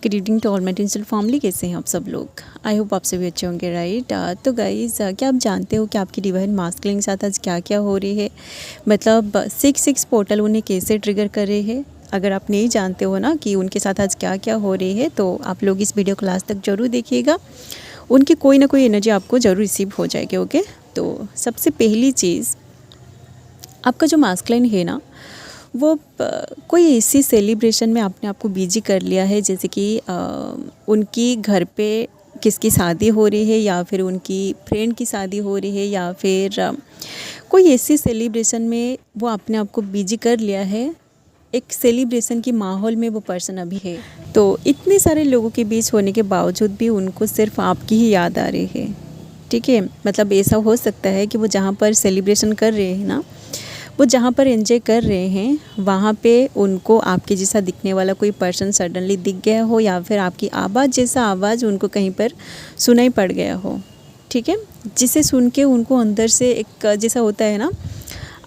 Greeting to all my tinsel family. कैसे हैं आप सब लोग? आई होप आप सभी अच्छे होंगे, राइट। तो गाइज, क्या आप जानते हो कि आपकी डिवाइन मास्कुलिन के साथ आज क्या क्या हो रही है? मतलब 6 पोर्टल उन्हें कैसे ट्रिगर कर रहे हैं? अगर आप नहीं जानते हो ना कि उनके साथ आज क्या क्या हो रही है, तो आप लोग इस वीडियो को लास्ट तक जरूर देखिएगा। उनकी कोई ना कोई एनर्जी आपको ज़रूर रिसीव हो जाएगी। ओके, तो सबसे पहली चीज़, आपका जो मास्कुलिन है ना, वो कोई ऐसी सेलिब्रेशन में आपने आपको बिजी कर लिया है, जैसे कि उनकी घर पे किसकी शादी हो रही है, या फिर उनकी फ्रेंड की शादी हो रही है, या फिर कोई ऐसी सेलिब्रेशन में वो अपने आप को बिजी कर लिया है। एक सेलिब्रेशन की माहौल में वो पर्सन अभी है, तो इतने सारे लोगों के बीच होने के बावजूद भी उनको सिर्फ आपकी ही याद आ रही है। ठीक है, मतलब ऐसा हो सकता है कि वो जहाँ पर सेलिब्रेशन कर रहे हैं ना, वो जहाँ पर एंजॉय कर रहे हैं, वहाँ पे उनको आपके जैसा दिखने वाला कोई पर्सन सडनली दिख गया हो, या फिर आपकी आवाज़ जैसा आवाज़ उनको कहीं पर सुनाई पड़ गया हो। ठीक है, जिसे सुन के उनको अंदर से एक जैसा होता है ना,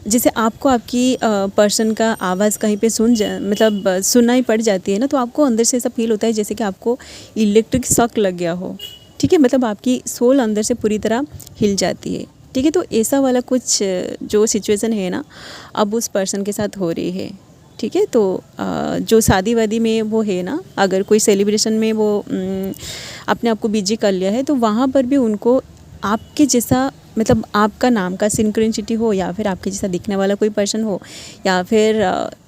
जैसे आपको आपकी पर्सन का आवाज़ कहीं पे मतलब सुनाई पड़ जाती है ना, तो आपको अंदर से ऐसा फील होता है जैसे कि आपको इलेक्ट्रिक शॉक लग गया हो। ठीक है, मतलब आपकी सोल अंदर से पूरी तरह हिल जाती है। ठीक है, तो ऐसा वाला कुछ जो सिचुएशन है ना, अब उस पर्सन के साथ हो रही है। ठीक है, तो जो शादी वादी में वो है ना, अगर कोई सेलिब्रेशन में वो अपने आप को बिजी कर लिया है, तो वहाँ पर भी उनको आपके जैसा, मतलब आपका नाम का सिंक्रोनिसिटी हो, या फिर आपके जैसा दिखने वाला कोई पर्सन हो, या फिर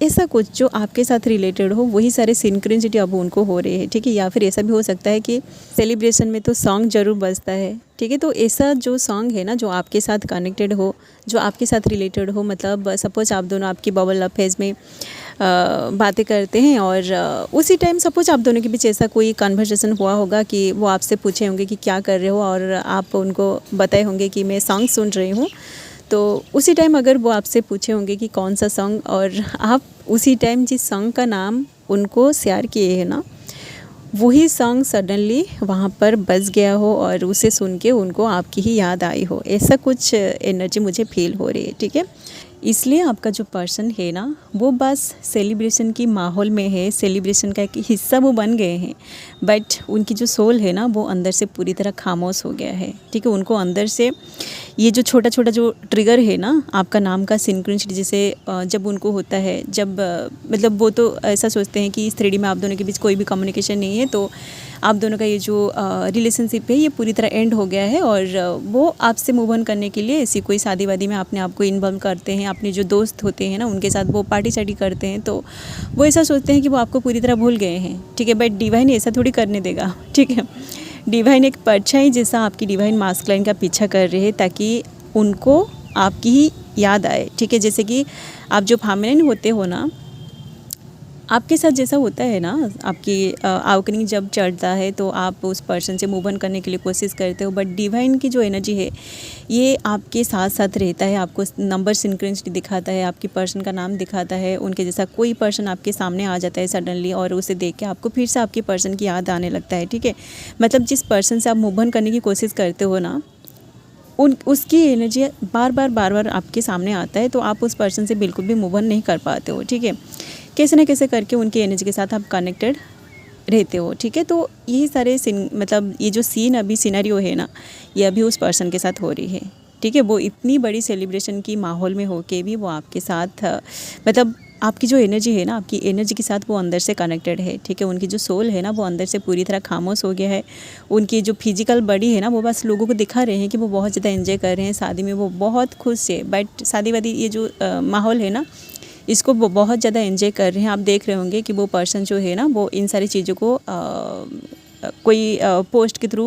ऐसा कुछ जो आपके साथ रिलेटेड हो, वही सारे सिंक्रोनिसिटी अब उनको हो रहे हैं। ठीक है, या फिर ऐसा भी हो सकता है कि सेलिब्रेशन में तो सॉन्ग ज़रूर बजता है। ठीक है, तो ऐसा जो सॉन्ग है ना, जो आपके साथ कनेक्टेड हो, जो आपके साथ रिलेटेड हो, मतलब सपोज आप दोनों आपकी बबल लव फेज में बातें करते हैं, और उसी टाइम सपोज आप दोनों के बीच ऐसा कोई कन्वर्सेशन हुआ होगा कि वो आपसे पूछे होंगे कि क्या कर रहे हो, और आप उनको बताए होंगे कि मैं सॉन्ग सुन रही हूँ। तो उसी टाइम अगर वो आपसे पूछे होंगे कि कौन सा सॉन्ग, और आप उसी टाइम जिस सॉन्ग का नाम उनको शेयर किए हैं ना, वही सॉन्ग सडनली वहाँ पर बज गया हो, और उसे सुन के उनको आपकी ही याद आई हो, ऐसा कुछ एनर्जी मुझे फील हो रही है। ठीक है, इसलिए आपका जो पर्सन है ना, वो बस सेलिब्रेशन की माहौल में है, सेलिब्रेशन का एक हिस्सा वो बन गए हैं, बट उनकी जो सोल है ना, वो अंदर से पूरी तरह खामोश हो गया है। ठीक है, उनको अंदर से ये जो छोटा छोटा जो ट्रिगर है ना, आपका नाम का सिंक्रोनिसिटी जैसे जब उनको होता है, जब मतलब वो तो ऐसा सोचते हैं कि इस 3D में आप दोनों के बीच कोई भी कम्युनिकेशन नहीं है, तो आप दोनों का ये जो रिलेशनशिप है ये पूरी तरह एंड हो गया है, और वो आपसे मूव ऑन करने के लिए ऐसी कोई शादी वादी में अपने आप को इन्वॉल्व करते हैं। अपने जो दोस्त होते हैं ना, उनके साथ वो पार्टी शार्टी करते हैं, तो वो ऐसा सोचते हैं कि वो आपको पूरी तरह भूल गए हैं। ठीक है, बट डिवाइन ऐसा थोड़ी करने देगा। ठीक है, डिवाइन एक परछाई जैसा आपकी डिवाइन मास्कुलिन का पीछा कर रहे हैं, ताकि उनको आपकी ही याद आए। ठीक है, जैसे कि आप जो फेमिनिन होते हो ना, आपके साथ जैसा होता है ना, आपकी अवेकनिंग जब चढ़ता है तो आप उस पर्सन से मूव ऑन करने के लिए कोशिश करते हो, बट डिवाइन की जो एनर्जी है ये आपके साथ साथ रहता है, आपको नंबर सिंक्रोनिसिटी दिखाता है, आपकी पर्सन का नाम दिखाता है। उनके जैसा कोई पर्सन आपके सामने आ जाता है सडनली, और उसे देख के आपको फिर से आपके पर्सन की याद आने लगता है। ठीक है, मतलब जिस पर्सन से आप मूव ऑन करने की कोशिश करते हो ना, उसकी एनर्जी बार बार आपके सामने आता है, तो आप उस पर्सन से बिल्कुल भी मूव ऑन नहीं कर पाते हो। ठीक है, कैसे ना कैसे करके उनकी एनर्जी के साथ आप कनेक्टेड रहते हो। ठीक है, तो यही सारे मतलब ये जो सीन अभी सिनेरियो है ना, ये अभी उस पर्सन के साथ हो रही है। ठीक है, वो इतनी बड़ी सेलिब्रेशन की माहौल में होके भी वो आपके साथ मतलब आपकी जो एनर्जी है ना, आपकी एनर्जी के साथ वो अंदर से कनेक्टेड है। ठीक है, उनकी जो सोल है ना, वो अंदर से पूरी तरह खामोश हो गया है। उनकी जो फिजिकल बॉडी है ना, वो बस लोगों को दिखा रहे हैं कि वो बहुत ज़्यादा एंजॉय कर रहे हैं, शादी में वो बहुत खुश है, बट शादी वादी ये जो माहौल है ना, इसको वो बहुत ज़्यादा एंजॉय कर रहे हैं। आप देख रहे होंगे कि वो पर्सन जो है ना, वो इन सारी चीज़ों को कोई पोस्ट के थ्रू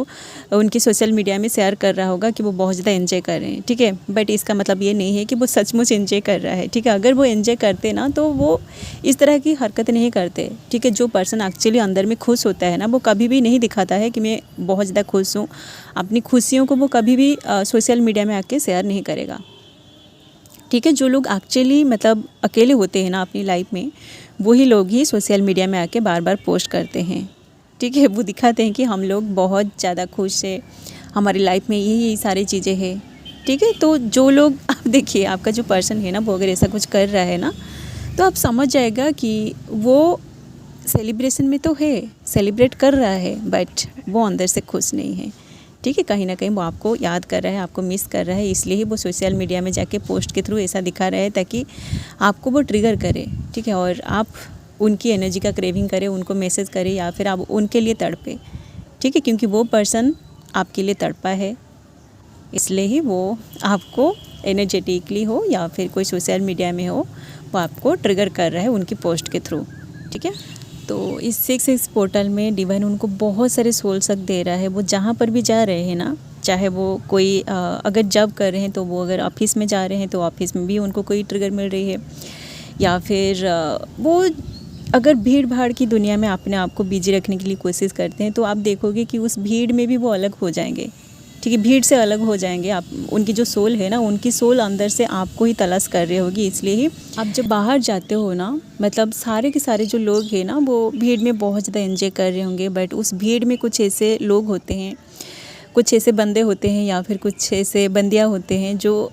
उनकी सोशल मीडिया में शेयर कर रहा होगा कि वो बहुत ज़्यादा एंजॉय कर रहे हैं। ठीक है, बट इसका मतलब ये नहीं है कि वो सचमुच एंजॉय कर रहा है। ठीक है, अगर वो एंजॉय करते ना, तो वो इस तरह की हरकत नहीं करते। ठीक है, जो पर्सन एक्चुअली अंदर में खुश होता है ना, वो कभी भी नहीं दिखाता है कि मैं बहुत ज़्यादा खुश हूँ। अपनी खुशियों को वो कभी भी सोशल मीडिया में आके शेयर नहीं करेगा। ठीक है, जो लोग एक्चुअली मतलब अकेले होते हैं ना अपनी लाइफ में, वही लोग ही सोशल मीडिया में आके बार बार पोस्ट करते हैं। ठीक है, वो दिखाते हैं कि हम लोग बहुत ज़्यादा खुश है, हमारी लाइफ में यही सारी चीज़ें हैं। ठीक है, तो जो लोग आप देखिए, आपका जो पर्सन है ना, वो अगर ऐसा कुछ कर रहा है ना, तो आप समझ जाएगा कि वो सेलिब्रेशन में तो है, सेलिब्रेट कर रहा है, बट वो अंदर से खुश नहीं है। ठीक है, कहीं ना कहीं वो आपको याद कर रहा है, आपको मिस कर रहा है, इसलिए ही वो सोशल मीडिया में जाके पोस्ट के थ्रू ऐसा दिखा रहा है ताकि आपको वो ट्रिगर करे। ठीक है, और आप उनकी एनर्जी का क्रेविंग करें, उनको मैसेज करें या फिर आप उनके लिए तड़पे। ठीक है, क्योंकि वो पर्सन आपके लिए तड़पा है, इसलिए ही वो आपको एनर्जेटिकली हो या फिर कोई सोशल मीडिया में हो, वो आपको ट्रिगर कर रहा है उनकी पोस्ट के थ्रू। ठीक है, तो इस 6 पोर्टल में डिवाइन उनको बहुत सारे सोल सक दे रहा है। वो जहाँ पर भी जा रहे हैं ना, चाहे वो कोई अगर जॉब कर रहे हैं तो वो अगर ऑफिस में जा रहे हैं तो ऑफिस में भी उनको कोई ट्रिगर मिल रही है, या फिर वो अगर भीड़ भाड़ की दुनिया में अपने आप को बिजी रखने के लिए कोशिश करते हैं तो आप देखोगे कि उस भीड़ में भी वो अलग हो जाएंगे। ठीक है, भीड़ से अलग हो जाएंगे आप। उनकी जो सोल है ना, उनकी सोल अंदर से आपको ही तलाश कर रही होगी। इसलिए ही आप जब बाहर जाते हो ना, मतलब सारे के सारे जो लोग हैं ना वो भीड़ में बहुत ज़्यादा एंजॉय कर रहे होंगे, बट उस भीड़ में कुछ ऐसे लोग होते हैं, कुछ ऐसे बंदे होते हैं या फिर कुछ ऐसे बंदियाँ होते हैं जो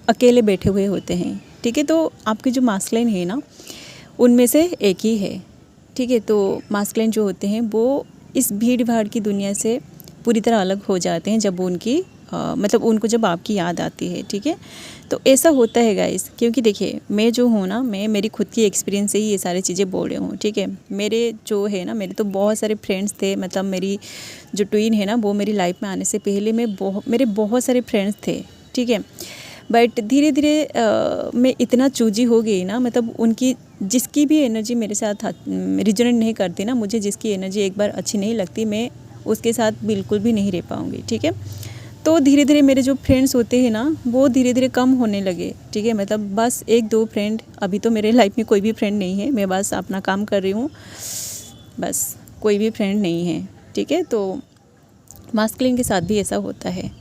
अकेले बैठे हुए होते हैं। ठीक है, तो आपकी जो मास्कुलिन है ना, उनमें से एक ही है। ठीक है, तो मास्कुलिन जो होते हैं वो इस भीड़ भाड़ की दुनिया से पूरी तरह अलग हो जाते हैं जब उनकी मतलब उनको जब आपकी याद आती है। ठीक है, तो ऐसा होता है गाइस, क्योंकि देखिए मैं जो हूँ ना, मैं मेरी खुद की एक्सपीरियंस से ही ये सारी चीज़ें बोल रही हूँ। ठीक है, मेरे जो है ना, मेरे तो बहुत सारे फ्रेंड्स थे, मतलब मेरी जो ट्विन है ना, वो मेरी लाइफ में आने से पहले मेरे बहुत सारे फ्रेंड्स थे। ठीक है, बट धीरे धीरे मैं इतना चूजी हो गई ना, मतलब उनकी जिसकी भी एनर्जी मेरे साथ रिजोनेट नहीं करती ना, मुझे जिसकी एनर्जी एक बार अच्छी नहीं लगती, मैं उसके साथ बिल्कुल भी नहीं रह पाऊँगी। ठीक है, तो धीरे धीरे मेरे जो फ्रेंड्स होते हैं ना, वो धीरे धीरे कम होने लगे। ठीक है, मतलब बस 1-2 फ्रेंड, अभी तो मेरे लाइफ में कोई भी फ्रेंड नहीं है, मैं बस अपना काम कर रही हूँ, बस कोई भी फ्रेंड नहीं है। ठीक है, तो मास्कुलिन के साथ भी ऐसा होता है।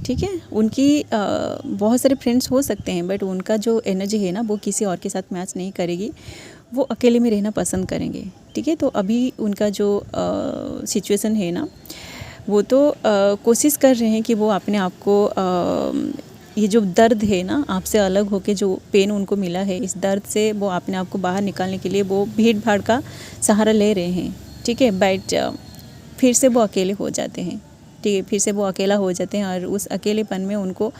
ठीक है, उनकी बहुत सारे फ्रेंड्स हो सकते हैं, बट उनका जो एनर्जी है ना, वो किसी और के साथ मैच नहीं करेगी, वो अकेले में रहना पसंद करेंगे। ठीक है, तो अभी उनका जो सिचुएशन है ना, वो तो कोशिश कर रहे हैं कि वो अपने आप को ये जो दर्द है ना, आपसे अलग होके जो पेन उनको मिला है, इस दर्द से वो अपने आप को बाहर निकालने के लिए वो भीड़ भाड़ का सहारा ले रहे हैं। ठीक है, बट फिर से वो अकेले हो जाते हैं। ठीक है, फिर से वो अकेला हो जाते हैं और उस अकेलेपन में उनको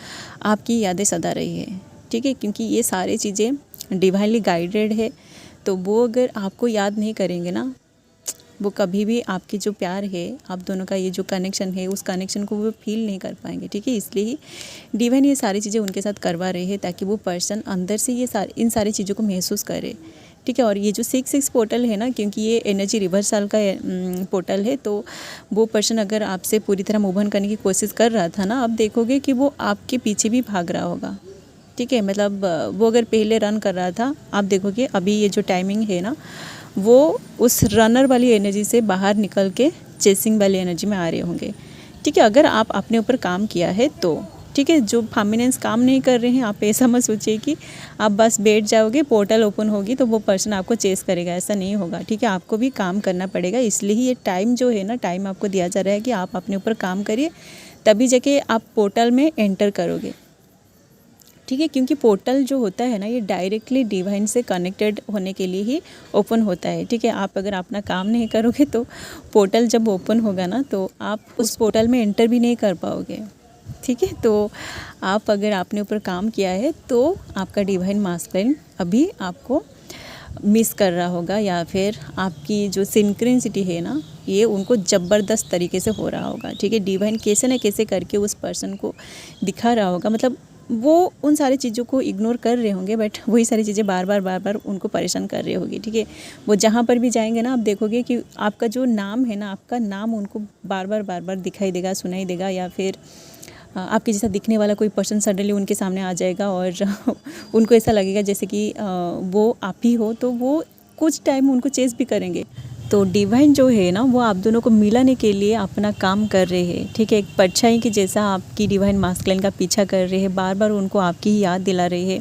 आपकी यादें सता रही है। ठीक है, क्योंकि ये सारी चीज़ें डिवाइनली गाइडेड है, तो वो अगर आपको याद नहीं करेंगे ना, वो कभी भी आपकी जो प्यार है, आप दोनों का ये जो कनेक्शन है, उस कनेक्शन को वो फील नहीं कर पाएंगे। ठीक है, इसलिए ही डिवाइन ये सारी चीज़ें उनके साथ करवा रही है ताकि वो पर्सन अंदर से इन सारी चीज़ों को महसूस करे। ठीक है, और ये जो 6 पोर्टल है ना, क्योंकि ये एनर्जी रिवर्सल का पोर्टल है, तो वो पर्सन अगर आपसे पूरी तरह मूव ऑन करने की कोशिश कर रहा था ना, आप देखोगे कि वो आपके पीछे भी भाग रहा होगा। ठीक है, मतलब वो अगर पहले रन कर रहा था, आप देखोगे अभी ये जो टाइमिंग है ना, वो उस रनर वाली एनर्जी से बाहर निकल के चेसिंग वाली एनर्जी में आ रहे होंगे। ठीक है, अगर आप अपने ऊपर काम किया है तो ठीक है, जो फार्मिनेंस काम नहीं कर रहे हैं, आप ऐसा मत सोचिए कि आप बस बैठ जाओगे, पोर्टल ओपन होगी तो वो पर्सन आपको चेस करेगा, ऐसा नहीं होगा। ठीक है, आपको भी काम करना पड़ेगा, इसलिए ही ये टाइम जो है ना, टाइम आपको दिया जा रहा है कि आप अपने ऊपर काम करिए, तभी जाके आप पोर्टल में एंटर करोगे। ठीक है, क्योंकि पोर्टल जो होता है ना, ये डायरेक्टली डिवाइन से कनेक्टेड होने के लिए ही ओपन होता है। ठीक है, आप अगर अपना काम नहीं करोगे तो पोर्टल जब ओपन होगा ना, तो आप उस पोर्टल में एंटर भी नहीं कर पाओगे। ठीक है, तो आप अगर आपने ऊपर काम किया है तो आपका डिवाइन मास्कुलिन अभी आपको मिस कर रहा होगा, या फिर आपकी जो सिंक्रोनिसिटी है ना, ये उनको ज़बरदस्त तरीके से हो रहा होगा। ठीक है, डिवाइन कैसे न कैसे करके उस पर्सन को दिखा रहा होगा, मतलब वो उन सारी चीज़ों को इग्नोर कर रहे होंगे, बट वही सारी चीज़ें बार बार उनको परेशान कर रही होगी। ठीक है, वो जहाँ पर भी जाएंगे ना, आप देखोगे कि आपका जो नाम है ना, आपका नाम उनको बार बार दिखाई देगा, सुनाई देगा, या फिर आपके जैसा दिखने वाला कोई पर्सन सडनली उनके सामने आ जाएगा और उनको ऐसा लगेगा जैसे कि वो आप ही हो, तो वो कुछ टाइम उनको चेस भी करेंगे। तो डिवाइन जो है ना, वो आप दोनों को मिलाने के लिए अपना काम कर रहे हैं। ठीक है, एक परछाई की जैसा आपकी डिवाइन मास्कुलिन का पीछा कर रहे हैं, बार बार उनको आपकी ही याद दिला रही है,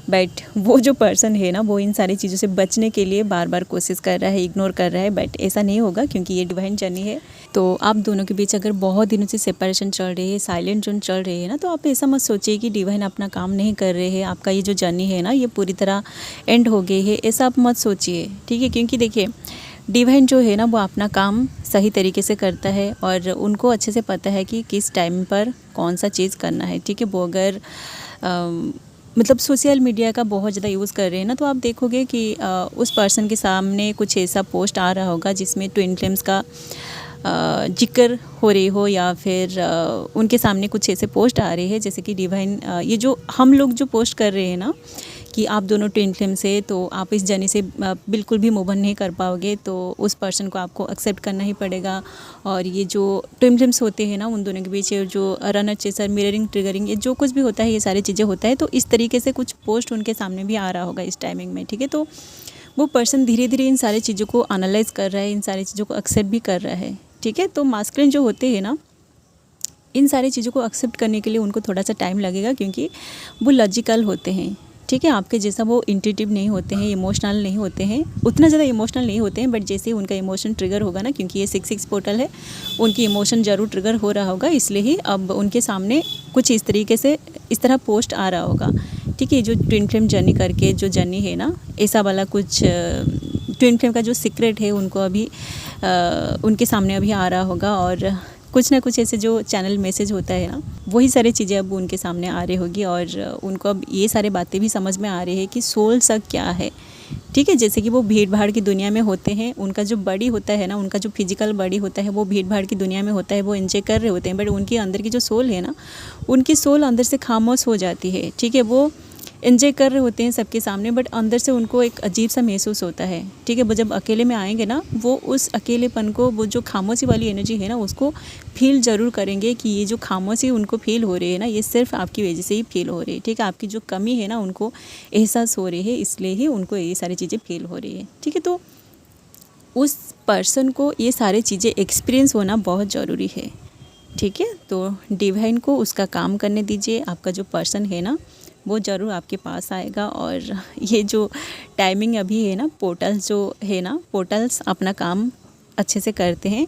बट वो जो पर्सन है ना, वो इन सारी चीज़ों से बचने के लिए बार बार कोशिश कर रहा है, इग्नोर कर रहा है, बट ऐसा नहीं होगा क्योंकि ये डिवाइन जर्नी है। तो आप दोनों के बीच अगर बहुत दिनों से सेपरेशन चल रही है, साइलेंट जोन चल रही है ना, तो आप ऐसा मत सोचिए कि डिवाइन अपना काम नहीं कर रहे हैं, आपका ये जो जर्नी है ना, ये पूरी तरह एंड हो गई है, ऐसा आप मत सोचिए। ठीक है, क्योंकि देखिए डिवाइन जो है ना वो अपना काम सही तरीके से करता है और उनको अच्छे से पता है कि किस टाइम पर कौन सा चीज़ करना है, ठीक है। वो अगर मतलब सोशल मीडिया का बहुत ज़्यादा यूज़ कर रहे हैं ना, तो आप देखोगे कि उस पर्सन के सामने कुछ ऐसा पोस्ट आ रहा होगा जिसमें ट्विन फ्लेम्स का जिक्र हो रही हो, या फिर उनके सामने कुछ ऐसे पोस्ट आ रहे हैं जैसे कि डिवाइन ये जो हम लोग जो पोस्ट कर रहे हैं ना कि आप दोनों ट्विन फ्लेम से, तो आप इस जर्नी से बिल्कुल भी मूव ऑन नहीं कर पाओगे, तो उस पर्सन को आपको एक्सेप्ट करना ही पड़ेगा। और ये जो ट्विन फ्लेम्स होते हैं ना, उन दोनों के बीच जो रनर चेसर, मिररिंग, ट्रिगरिंग, ये जो कुछ भी होता है, ये सारी चीज़ें होता है। तो इस तरीके से कुछ पोस्ट उनके सामने भी आ रहा होगा इस टाइमिंग में, ठीक है। तो वो पर्सन धीरे धीरे इन सारी चीज़ों को एनालाइज कर रहा है, इन सारी चीज़ों को एक्सेप्ट भी कर रहा है, ठीक है। तो मास्कुलिन जो होते हैं ना, इन सारी चीज़ों को एक्सेप्ट करने के लिए उनको थोड़ा सा टाइम लगेगा, क्योंकि वो लॉजिकल होते हैं, ठीक है। आपके जैसा वो इंट्यूटिव नहीं होते हैं, इमोशनल नहीं होते हैं, उतना ज़्यादा इमोशनल नहीं होते हैं। बट जैसे ही उनका इमोशन ट्रिगर होगा ना, क्योंकि ये 6-6 पोर्टल है, उनकी इमोशन ज़रूर ट्रिगर हो रहा होगा, इसलिए ही अब उनके सामने कुछ इस तरीके से इस तरह पोस्ट आ रहा होगा, ठीक है। जो ट्विन फ्लेम जर्नी करके जो जर्नी है ना, ऐसा वाला कुछ ट्विन फ्लेम का जो सीक्रेट है उनको अभी उनके सामने अभी आ रहा होगा, और कुछ ना कुछ ऐसे जो चैनल मैसेज होता है ना, वही सारी चीज़ें अब उनके सामने आ रही होगी, और उनको अब ये सारे बातें भी समझ में आ रही है कि सोल सा क्या है, ठीक है। जैसे कि वो भीड़ भाड़ की दुनिया में होते हैं, उनका जो बॉडी होता है ना, उनका जो फिजिकल बॉडी होता है वो भीड़ भाड़ की दुनिया में होता है, वो एंजॉय कर रहे होते हैं। बट उनके अंदर की जो सोल है ना, उनकी सोल अंदर से खामोश हो जाती है, ठीक है। वो एंजॉय कर रहे होते हैं सबके सामने, बट अंदर से उनको एक अजीब सा महसूस होता है, ठीक है। वो जब अकेले में आएंगे ना, वो उस अकेलेपन को, वो जो खामोशी वाली एनर्जी है ना, उसको फील ज़रूर करेंगे कि ये जो खामोशी उनको फील हो रही है ना, ये सिर्फ आपकी वजह से ही फील हो रही है, ठीक है। आपकी जो कमी है ना, उनको एहसास हो रही है, इसलिए ही उनको ये सारी चीज़ें फील हो रही है, ठीक है। तो उस पर्सन को ये सारी चीज़ें एक्सपीरियंस होना बहुत ज़रूरी है, ठीक है। तो डिवाइन को उसका काम करने दीजिए, आपका जो पर्सन है ना, वो ज़रूर आपके पास आएगा। और ये जो टाइमिंग अभी है ना, पोर्टल्स जो है ना, पोर्टल्स अपना काम अच्छे से करते हैं,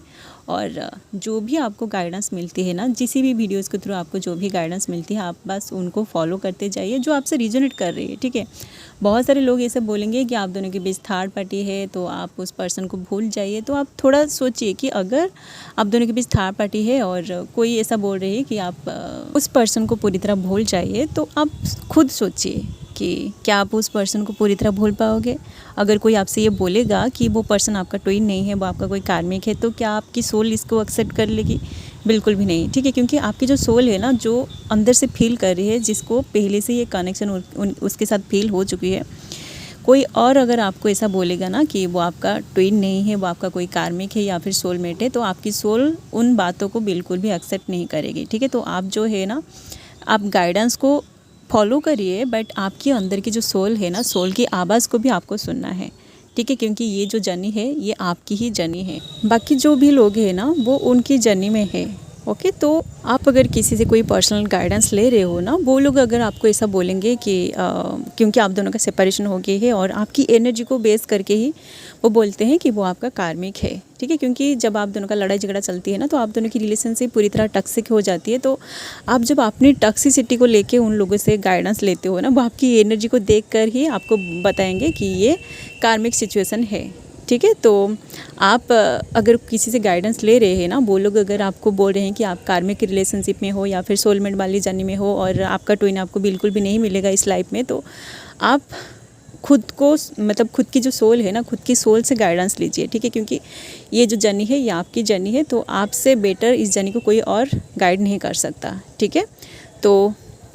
और जो भी आपको गाइडेंस मिलती है ना, जिस भी वीडियोज़ के थ्रू आपको जो भी गाइडेंस मिलती है, आप बस उनको फॉलो करते जाइए जो आपसे रिजोनेट कर रही है, ठीक है। बहुत सारे लोग ये सब बोलेंगे कि आप दोनों के बीच थर्ड पार्टी है, तो आप उस पर्सन को भूल जाइए। तो आप थोड़ा सोचिए कि अगर आप दोनों के बीच थर्ड पार्टी है और कोई ऐसा बोल रही है कि आप उस पर्सन को पूरी तरह भूल जाइए, तो आप खुद सोचिए कि क्या आप उस पर्सन को पूरी तरह भूल पाओगे। अगर कोई आपसे ये बोलेगा कि वो पर्सन आपका ट्विन नहीं है, वो आपका कोई कार्मिक है, तो क्या आपकी सोल इसको एक्सेप्ट कर लेगी? बिल्कुल भी नहीं, ठीक है। क्योंकि आपकी जो सोल है ना, जो अंदर से फील कर रही है, जिसको पहले से ये कनेक्शन उसके साथ फील हो चुकी है, कोई और अगर आपको ऐसा बोलेगा ना कि वो आपका ट्विन नहीं है, वो आपका कोई कार्मिक है या फिर सोलमेट है, तो आपकी सोल उन बातों को बिल्कुल भी एक्सेप्ट नहीं करेगी, ठीक है। तो आप जो है ना, आप गाइडेंस को फॉलो करिए, बट आपके अंदर की जो सोल है ना, सोल की आवाज़ को भी आपको सुनना है, ठीक है। क्योंकि ये जो जर्नी है, ये आपकी ही जर्नी है, बाकी जो भी लोग हैं ना, वो उनकी जर्नी में है, ओके। तो आप अगर किसी से कोई पर्सनल गाइडेंस ले रहे हो ना, वो लोग अगर आपको ऐसा बोलेंगे कि क्योंकि आप दोनों का सेपरेशन हो गई है, और आपकी एनर्जी को बेस करके ही वो बोलते हैं कि वो आपका कार्मिक है, ठीक है। क्योंकि जब आप दोनों का लड़ाई झगड़ा चलती है ना, तो आप दोनों की रिलेशनशिप पूरी तरह टॉक्सिक हो जाती है। तो आप जब अपनी टॉक्सिसिटी को लेके उन लोगों से गाइडेंस लेते हो ना, वो आपकी एनर्जी को देख कर ही आपको बताएंगे कि ये कार्मिक सिचुएशन है, ठीक है। तो आप अगर किसी से गाइडेंस ले रहे हैं ना, वो लोग अगर आपको बोल रहे हैं कि आप कार्मिक रिलेशनशिप में हो या फिर सोलमेट वाली जर्नी में हो, और आपका ट्विन आपको बिल्कुल भी नहीं मिलेगा इस लाइफ में, तो आप खुद को, मतलब खुद की जो सोल है ना, खुद की सोल से गाइडेंस लीजिए, ठीक है। क्योंकि ये जो जर्नी है, ये आपकी जर्नी है, तो आपसे बेटर इस जर्नी को कोई और गाइड नहीं कर सकता, ठीक है। तो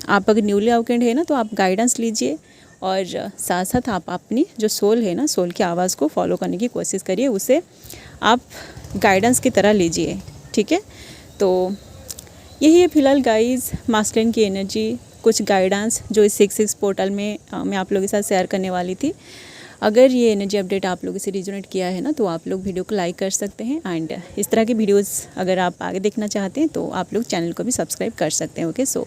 आप अगर न्यूली अवेकेंड है ना, तो आप गाइडेंस लीजिए, और साथ साथ आप अपनी जो सोल है ना, सोल की आवाज़ को फॉलो करने की कोशिश करिए, उसे आप गाइडेंस की तरह लीजिए, ठीक है। तो यही है फिलहाल गाइस, मास्कुलिन की एनर्जी, कुछ गाइडेंस जो इस 6-6 पोर्टल में मैं आप लोगों के साथ शेयर करने वाली थी। अगर ये एनर्जी अपडेट आप लोगों से रिजोनेट किया है ना, तो आप लोग वीडियो को लाइक कर सकते हैं, एंड इस तरह की वीडियोज़ अगर आप आगे देखना चाहते हैं, तो आप लोग चैनल को भी सब्सक्राइब कर सकते हैं, ओके। सो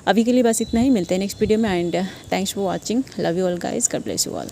अभी के लिए बस इतना ही, मिलते हैं नेक्स्ट वीडियो में, and thanks for watching, love you all guys, God bless you all.